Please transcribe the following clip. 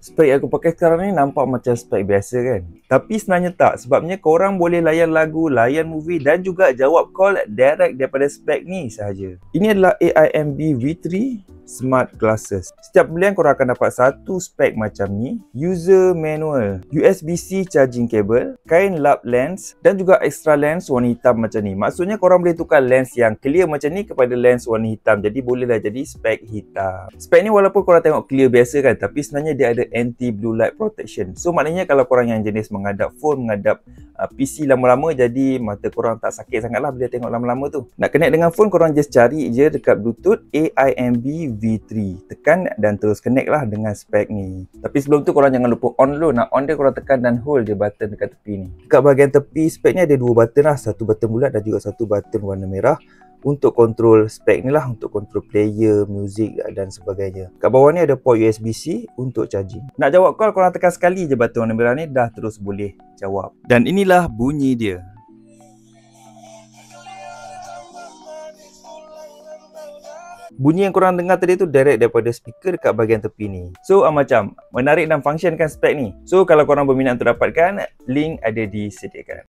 Spek yang aku pakai sekarang ni nampak macam spek biasa kan? Tapi sebenarnya tak, sebabnya korang boleh layan lagu, layan movie dan juga jawab call direct daripada spek ni sahaja. Ini adalah AIMB V3 Smart Glasses. Setiap pembelian korang akan dapat satu spek macam ni, user manual, USB-C charging cable, kain lap lens dan juga extra lens warna hitam macam ni. Maksudnya korang boleh tukar lens yang clear macam ni kepada lens warna hitam. Jadi bolehlah jadi spek hitam. Spek ni walaupun korang tengok clear biasa kan, tapi sebenarnya dia ada anti blue light protection. So maknanya kalau korang yang jenis menghadap phone, menghadap PC lama-lama, jadi mata korang tak sakit sangat lah bila tengok lama-lama tu. Nak connect dengan phone, korang just cari je dekat Bluetooth AIMB V3. Tekan dan terus connect lah dengan spek ni. Tapi sebelum tu korang jangan lupa on dulu. Nak on dia korang tekan dan hold je button dekat tepi ni. Dekat bahagian tepi spek ni ada dua button lah. Satu button bulat dan juga satu button warna merah. Untuk kontrol spek ni lah, untuk kontrol player, music dan sebagainya. Kat bawah ni ada port USB-C untuk charging. Nak jawab call, korang tekan sekali je button warna merah ni, dah terus boleh jawab. Dan inilah bunyi dia. Bunyi yang korang dengar tadi tu direct daripada speaker dekat bahagian tepi ni. So macam menarik dan functionkan spek ni. So kalau korang berminat untuk dapatkan, link ada disediakan.